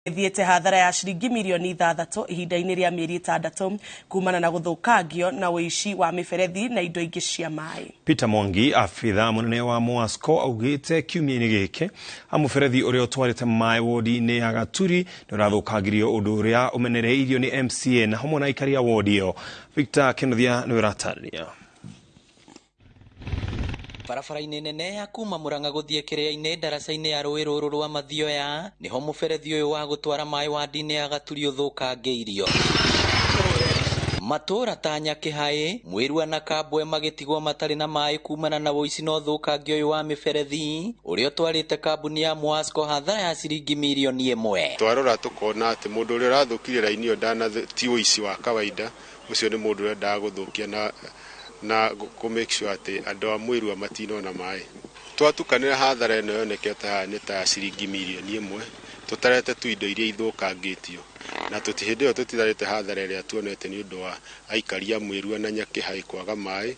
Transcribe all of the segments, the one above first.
Thiete hathara ya ciringi milioni 6 ihinda-inĩ rĩa mĩeri 6 kumana na gũthũkangio na ũici wa mĩberethi na indo ingĩ cia maĩ. Peter Mwangi, afitha mũnene wa MOASCO, augĩte kiumia-inĩ gĩkĩ mũberethi ũrĩa ũtwarĩte maĩ wodi-inĩ ya Gaturi nĩ ũrathũkangirio ũndũ ũrĩa ũmenereirio nĩ MCA na hamwe na aikari a wodi ĩyo. Victor Kenothia nĩ ũratarĩria. Barabara-inĩ nene ya kuma Murang'a guthie Kĩrĩa-inĩ ndaraca-inĩ ya rũĩ rũrũ rwa Mathioya niho mũberethi ũyũ wa gũtwara maĩ wadi-inĩ ya Gaturi ũthũkangĩirio. Matũra ta Nyakĩhaĩ, Mwĩrua na Kambwe magĩtigwo matarĩ na maĩ kumana na ũici na ũthũkangio ũyũ wa mĩberethi ũrĩa ũtwarĩte kambuni ya MOASCO hathara ya ciringi milioni 1. Twarora tukona atĩ mũndũ ũrĩa ũrathũkirie raini ĩyo ti ũici wa kawaida, ũcio nĩ mũndũ ũrĩa ndagũthũkia na ku make sure ati andũ a Mwĩrua matinona maĩ. Twatukanĩra hathara ĩno yonekete haha nĩ ta ciringi milioni 1, tutarete tu indo iria ithũkangĩtio na hĩndĩ ĩyo tũtitarĩte hathara ĩrĩa tuonete nĩ ũndũ wa aikari a Mwĩrua na Nyakĩhaĩ kwaga maĩ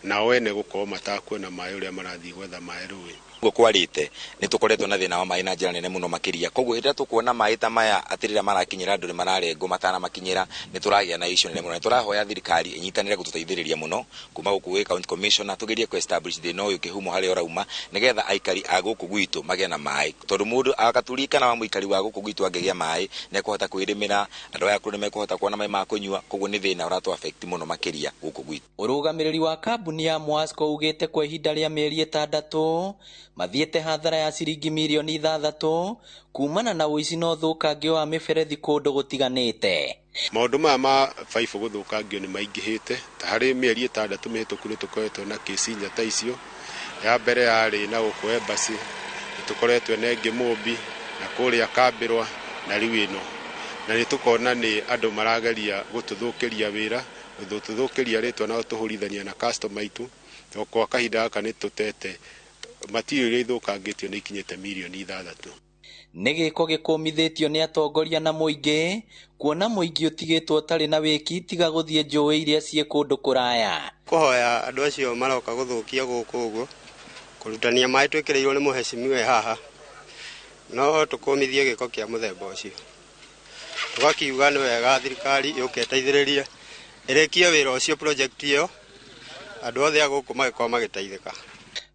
na ene gũkorwo matakuona maĩ ũrĩa marathiĩ gwetha maĩ rũĩ. Kwarite nĩ tukoretwo na thĩna wa maĩ na njĩra nene mũno makĩria, koguo hĩndĩ tukuona maĩ ta maya atirira marakinyĩra andũ nĩ mararengwo matana makinyĩra nĩ tũragĩa na issue nene mũno. Nĩ tũrahoya thirikari inyitanĩre gũtũteithĩrĩria mũno kuma gũkũ county commissioner tugerie ku establish thĩna ũyũ kĩhumo harĩa ũrauma nĩgetha aikari a gũkũ gwitũ magĩe na maĩ, tondũ mũndũ agaturikana wa mũikari wa gũkũ gwitũ angĩgĩa maĩ nĩ ekũhota kwĩrĩmĩra, andũ aya kũrĩ mekũhota kuona maĩ ma kũnyua, koguo nĩ thĩna ũratũ affect mũno makĩria gũkũ gwitũ. Ũrũgamĩrĩri wa kambuni ya MOASCO ugĩte kwa ihinda rĩa mĩeri 6 mathiĩte hathara ya ciringi milioni 6 kumana na ũici na ũthũkangio wa mĩberethi kũndũ gũtiganĩte. Maũndũ maya ma baibũ gũthũkangio nĩ maingĩhĩte, ta harĩ mĩeri 6 mĩhĩtũku nĩ tũkoretwo na kesi ta icio. Ya mbere yarĩ na gũkũ Embassy, nĩ tũkoretwo na ĩngĩ Mũmbi na kũrĩa Kambĩrwa na rĩu ĩno, na nĩ tũkona nĩ andũ marageria gũtũthũkĩria wĩra, gũtũthũkĩria rĩtwa na gũtũhũrithania na customer itu. Kwa kahinda gaka nĩ tũtete material iria ithũkangĩtio nĩ ikinyĩte milioni 6. Nĩ gĩko gĩkũmithĩtio nĩ atongoria na mũingĩ, kuona mũingĩ ũtigĩtwo ũtarĩ na wĩki tiga gũthiĩ njũĩ iria ciĩ kũndũ kũraya. Kũhoya andũ acio maroka gũthũkia gũkũ ũguo kũrutania maĩ twĩkĩrĩirwo nĩ mũhecimiwe haha, no tũkũmithie gĩko kĩa mũthemba ũcio. Tũgakiuga nĩ wega thirikari yũke ĩteithĩrĩrie ĩrĩkie wĩra ũcio project ĩyo, andũ othe a gũkũ magĩkorwo magĩteithĩka.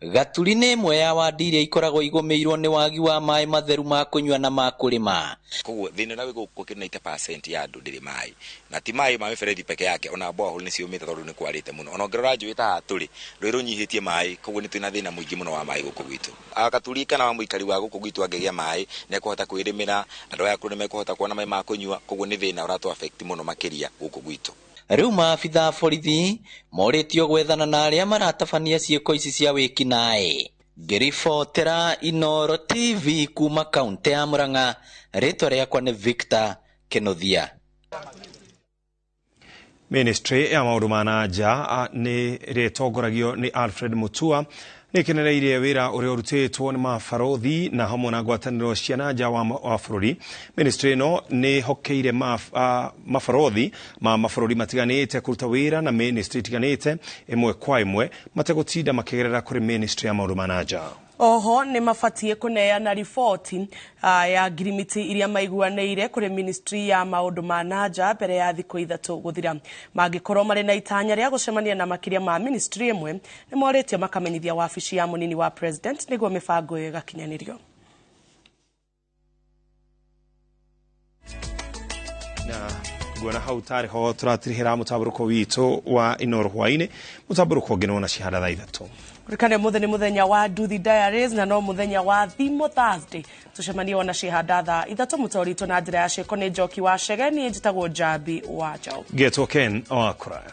Gaturi nĩ ĩmwe ya wadi iria ikoragwo igũmĩirwo nĩ wagi wa maĩ matheru ma kũnyua na ma kũrĩma. Koguo thĩna na gũkũ kĩrĩ 90% ya andũ ndĩrĩ maĩ, na ti maĩ ma mĩberethi peke yake, ona borehole nĩ ciumĩte tondũ nĩ kwarĩte mũno. Ona ongerera njũĩ ta haha tũrĩ rũĩ rũnyihĩtie maĩ, koguo nĩ twĩna thĩna mũingĩ mũno wa maĩ gũkũ gwitũ. Gaturi kana wa mũikari wa gũkũ gwitũ angĩgĩa maĩ nĩ ekũhota kwĩrĩmĩra, andũ aya kũrĩ mekũhota kuona maĩ ma kũnyua, koguo nĩ thĩna ũratũ affect mũno makĩria gũkũ gwitũ. Rĩu maabitha a borithi morĩtio gwethana na arĩa maratabania ciĩko ici cia wĩkinaĩ. Ngĩribotera Inooro TV kuma kaunti ya Murang'a, rĩtwa rĩakwa nĩ Victor Kenothia. Ministry ya maũndũ ma nanja nĩ rĩtongoragio nĩ Alfred Mutua nĩ ĩkenereirie wĩra ũrĩa ũrutĩtwo nĩ mabarothi na hamwe na ngwatanĩro cia nanja wa bũrũri. Ministry ĩno nĩ hokeire mabarothi ma mabũrũri matiganĩte kũruta wĩra na ministry itiganĩte ĩmwe kwa ĩmwe mategũtinda makĩgerera kũrĩ ministry ya maũndũ ma nanja. Oho nĩ mabatiĩ kũneana riboti ya ngirimiti iria maiguanĩire kũrĩ ministry ya maũndũ ma nanja mbere ya thikũ 3 gũthira. Mangĩkorwo marĩ na itanya rĩa gũcemania na makĩria ma ministry ĩmwe nĩ morĩtio makamenyithia wabici ya mũnini wa president nĩguo mĩbango ĩyo ĩgakinyanĩrio. Guona hau tarĩ ho tũratirihĩra mũtamburũko witũ wa Inooro hwainĩ, mũtamburũko ũngĩ na ciahada thaa 3. Rikane mũthenya wa Nduthi Diaries na no mũthenya wa Thimo Thursday. Tucemanie ona ciahada thaa 3 mũtoritwo na njĩra ya ciĩko nĩ Njoki wa Chege, niĩ njĩtagwo Jabi wa Njau. Getwo Ken Oakura.